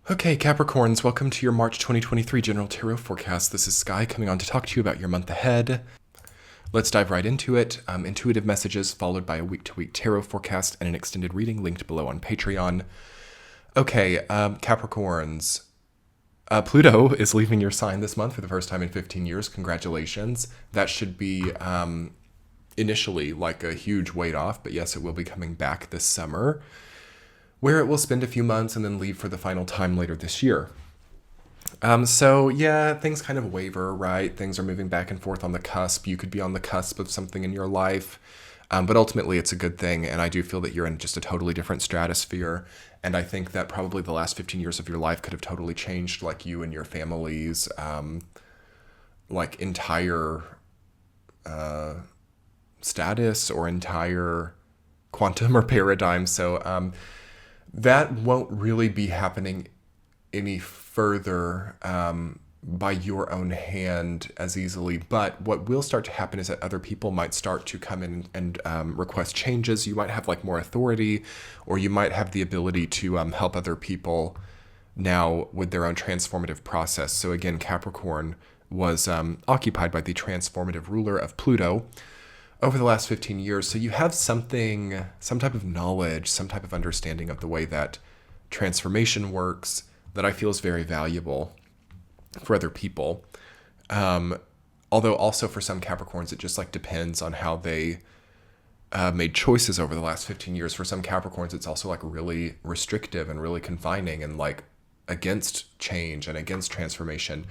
Okay, Capricorns, welcome to your March 2023 General Tarot Forecast. This is Sky coming on to talk to you about your month ahead. Let's dive right into it. Intuitive messages followed by a week-to-week tarot forecast and an extended reading linked below on Patreon. Okay, Capricorns. Pluto is leaving your sign this month for the first time in 15 years. Congratulations. That should be initially like a huge weight off, but yes, it will be coming back this summer, where it will spend a few months and then leave for the final time later this year. So yeah, things kind of waver, right? Things are moving back and forth on the cusp. You could be on the cusp of something in your life, but ultimately it's a good thing. And I do feel that you're in just a totally different stratosphere. And I think that probably the last 15 years of your life could have totally changed like you and your family's like entire status or entire quantum or paradigm. So that won't really be happening any further by your own hand as easily. But what will start to happen is that other people might start to come in and request changes. You might have like more authority, or you might have the ability to help other people now with their own transformative process. So again, Capricorn was occupied by the transformative ruler of Pluto over the last 15 years. So you have something, some type of knowledge, some type of understanding of the way that transformation works that I feel is very valuable for other people. Although also for some Capricorns, it just like depends on how they made choices over the last 15 years. For some Capricorns, it's also like really restrictive and really confining and like against change and against transformation.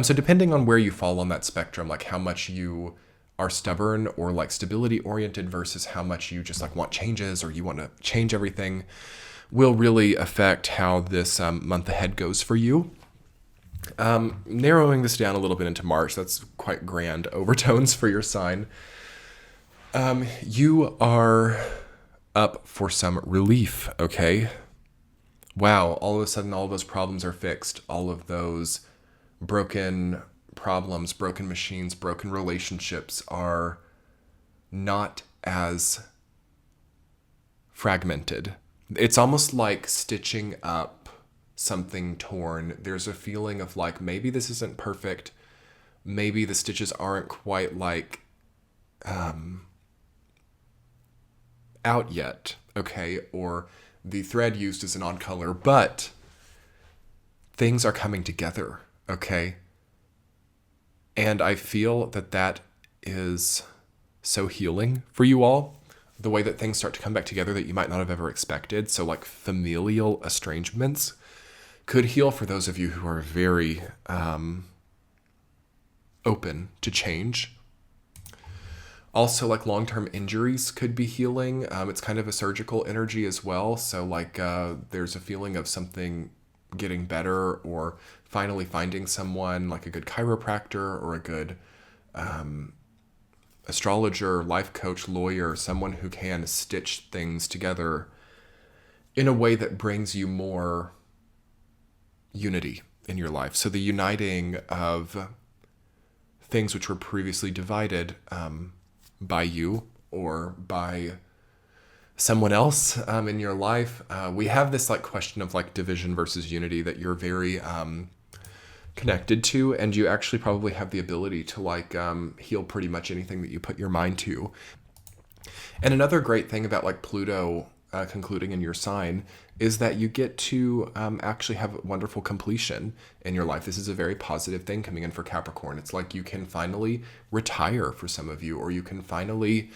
So depending on where you fall on that spectrum, like how much you are stubborn or like stability oriented versus how much you just like want changes or you want to change everything, will really affect how this month ahead goes for you. Narrowing this down a little bit into March, that's quite grand overtones for your sign. You are up for some relief, okay? Wow, all of a sudden all of those problems are fixed. All of those broken problems, broken machines, broken relationships are not as fragmented. It's almost like stitching up something torn. There's a feeling of like, maybe this isn't perfect. Maybe the stitches aren't quite like out yet, okay? Or the thread used is an odd color, but things are coming together, okay? And I feel that that is so healing for you all. The way that things start to come back together that you might not have ever expected. So like familial estrangements could heal for those of you who are very open to change. Also like long-term injuries could be healing. It's kind of a surgical energy as well. So like there's a feeling of something getting better or finally finding someone like a good chiropractor or a good astrologer, life coach, lawyer, someone who can stitch things together in a way that brings you more unity in your life. So the uniting of things which were previously divided by you or by someone else in your life. We have this like question of like division versus unity that you're very connected to, and you actually probably have the ability to like heal pretty much anything that you put your mind to. And another great thing about like Pluto concluding in your sign is that you get to actually have wonderful completion in your life. This is a very positive thing coming in for Capricorn. It's like you can finally retire for some of you, or you can finally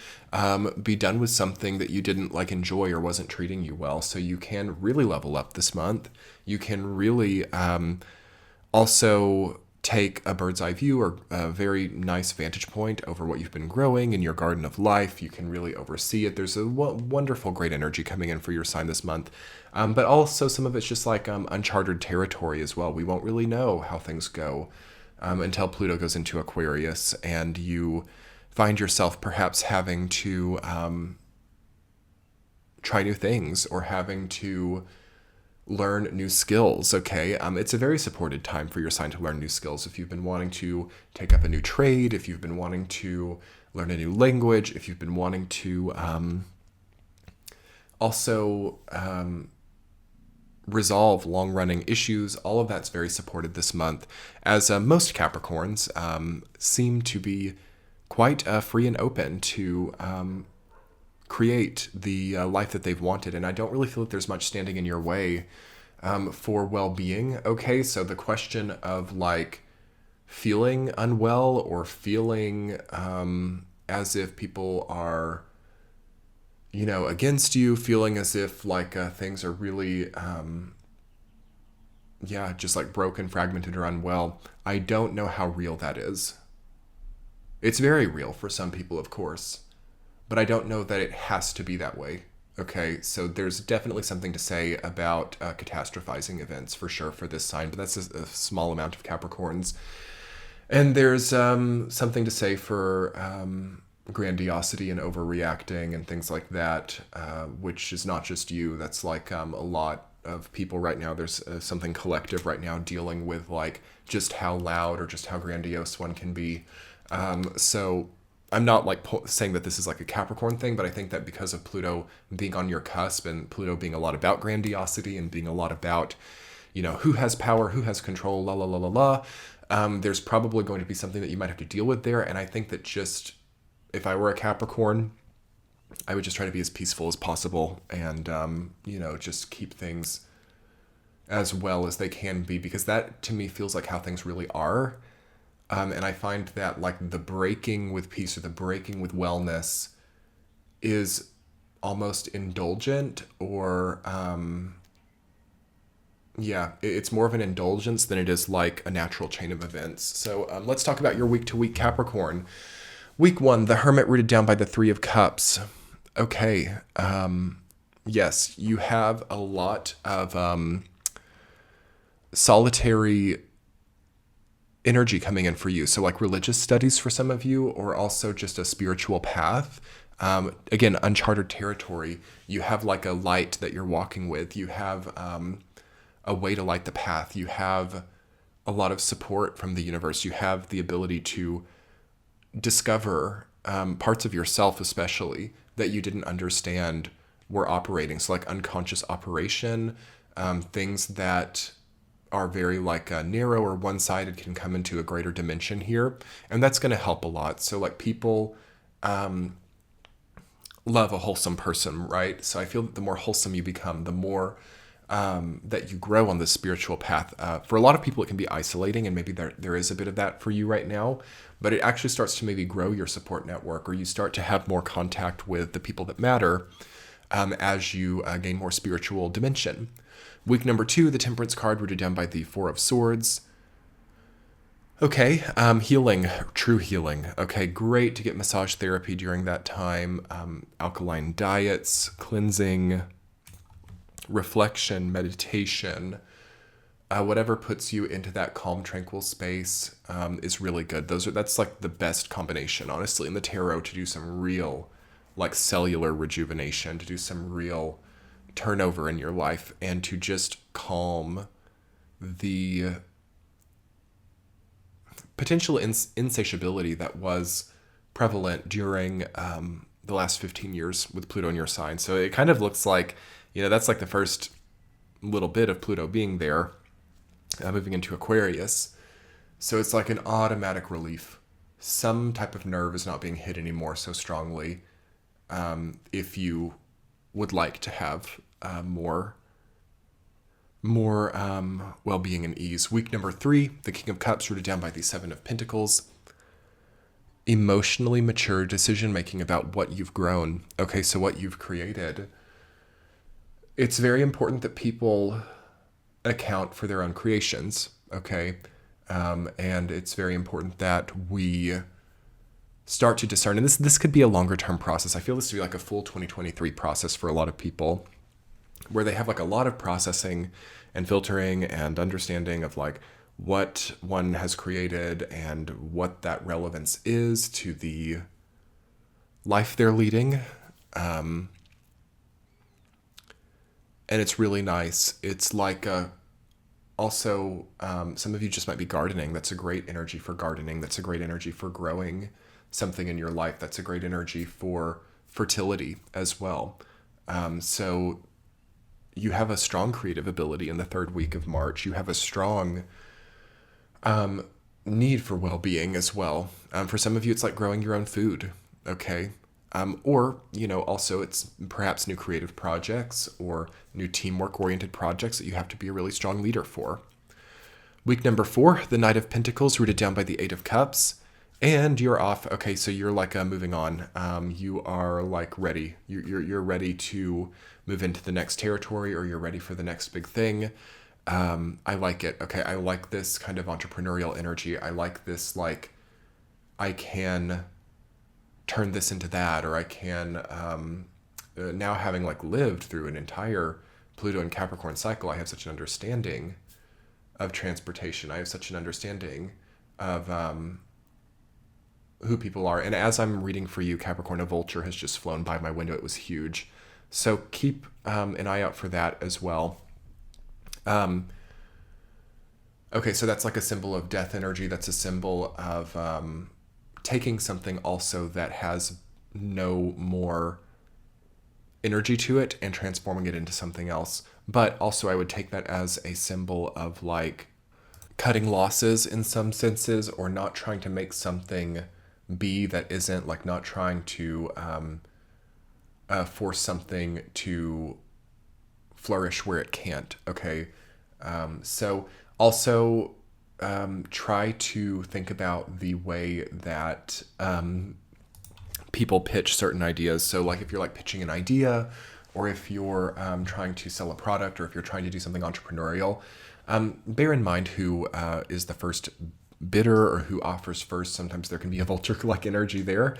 be done with something that you didn't like enjoy or wasn't treating you well. So you can really level up this month. You can really also take a bird's eye view or a very nice vantage point over what you've been growing in your garden of life. You can really oversee it. There's a wonderful, great energy coming in for your sign this month. But also some of it's just like uncharted territory as well. We won't really know how things go until Pluto goes into Aquarius and you find yourself perhaps having to try new things or having to learn new skills, okay? It's a very supported time for your sign to learn new skills. If you've been wanting to take up a new trade, if you've been wanting to learn a new language, if you've been wanting to also resolve long-running issues. All of that's very supported this month, as most Capricorns seem to be quite free and open to create the life that they've wanted. And I don't really feel that there's much standing in your way for well-being. Okay, so the question of like feeling unwell or feeling as if people are, against you, feeling as if like things are really, just like broken, fragmented, or unwell. I don't know how real that is. It's very real for some people, of course, but I don't know that it has to be that way. Okay, so there's definitely something to say about catastrophizing events for sure for this sign, but that's a small amount of Capricorns. And there's something to say for grandiosity and overreacting and things like that, which is not just you. That's like a lot of people right now. There's something collective right now dealing with like just how loud or just how grandiose one can be. So I'm not like saying that this is like a Capricorn thing, but I think that because of Pluto being on your cusp and Pluto being a lot about grandiosity and being a lot about, who has power, who has control, la la la la la, there's probably going to be something that you might have to deal with there. And I think that just, if I were a Capricorn, I would just try to be as peaceful as possible and, just keep things as well as they can be, because that to me feels like how things really are. And I find that like the breaking with peace or the breaking with wellness is almost indulgent or, it's more of an indulgence than it is like a natural chain of events. So let's talk about your week to week Capricorn. Week 1, the Hermit rooted down by the 3 of Cups. Okay. Yes, you have a lot of solitary energy coming in for you. So like religious studies for some of you, or also just a spiritual path. Again, uncharted territory. You have like a light that you're walking with. You have a way to light the path. You have a lot of support from the universe. You have the ability to discover parts of yourself, especially that you didn't understand were operating. So like unconscious operation, things that are very like narrow or one-sided can come into a greater dimension here, and that's going to help a lot. So like people love a wholesome person, right? So I feel that the more wholesome you become, the more that you grow on the spiritual path. For a lot of people, it can be isolating, and maybe there is a bit of that for you right now, but it actually starts to maybe grow your support network, or you start to have more contact with the people that matter as you gain more spiritual dimension. Week number 2, the Temperance card rooted down by the 4 of Swords. Okay, healing, true healing. Okay, great to get massage therapy during that time. Alkaline diets, cleansing, reflection, meditation, whatever puts you into that calm, tranquil space is really good. That's like the best combination, honestly, in the tarot, to do some real like cellular rejuvenation, to do some real turnover in your life, and to just calm the potential insatiability that was prevalent during the last 15 years with Pluto in your sign. So it kind of looks like, that's like the first little bit of Pluto being there, moving into Aquarius. So it's like an automatic relief. Some type of nerve is not being hit anymore so strongly. If you would like to have more well-being and ease. Week number 3, the King of Cups rooted down by the 7 of Pentacles. Emotionally mature decision-making about what you've grown. Okay, so what you've created. It's very important that people account for their own creations, okay? And it's very important that we start to discern, and this could be a longer term process. I feel this to be like a full 2023 process for a lot of people, where they have like a lot of processing and filtering and understanding of like what one has created and what that relevance is to the life they're leading. And it's really nice. It's like also some of you just might be gardening. That's a great energy for gardening. That's a great energy for growing something in your life. That's a great energy for fertility as well. So you have a strong creative ability in the third week of March. You have a strong need for well-being as well. For some of you, it's like growing your own food, okay? Or, also it's perhaps new creative projects or new teamwork-oriented projects that you have to be a really strong leader for. Week number 4, the Knight of Pentacles rooted down by the Eight of Cups. And you're off. Okay, so you're like moving on. You are like ready. You're ready to move into the next territory, or you're ready for the next big thing. I like it. Okay, I like this kind of entrepreneurial energy. I like this, like, I can turn this into that, or I can, now having like lived through an entire Pluto and Capricorn cycle, I have such an understanding of transportation. I have such an understanding of who people are. And as I'm reading for you, Capricorn, a vulture has just flown by my window. It was huge. So keep an eye out for that as well. Okay, so that's like a symbol of death energy. That's a symbol of taking something also that has no more energy to it and transforming it into something else. But also I would take that as a symbol of like cutting losses in some senses, or not trying to make something be that isn't, like not trying to force something to flourish where it can't. Okay. So also try to think about the way that people pitch certain ideas. So like if you're like pitching an idea, or if you're trying to sell a product, or if you're trying to do something entrepreneurial, bear in mind who is the first bidder, or who offers first. Sometimes there can be a vulture-like energy there.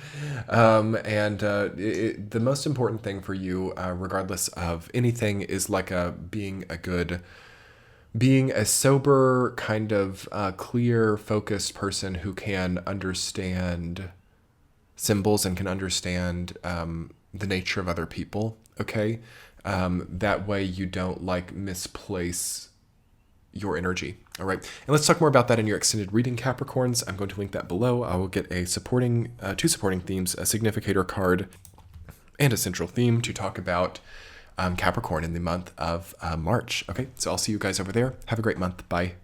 The most important thing for you, regardless of anything, is like being a sober, kind of clear, focused person who can understand symbols and can understand the nature of other people. Okay. That way you don't like misplace your energy. All right. And let's talk more about that in your extended reading, Capricorns. I'm going to link that below. I will get two supporting themes, a significator card, and a central theme to talk about Capricorn in the month of March. Okay. So I'll see you guys over there. Have a great month. Bye.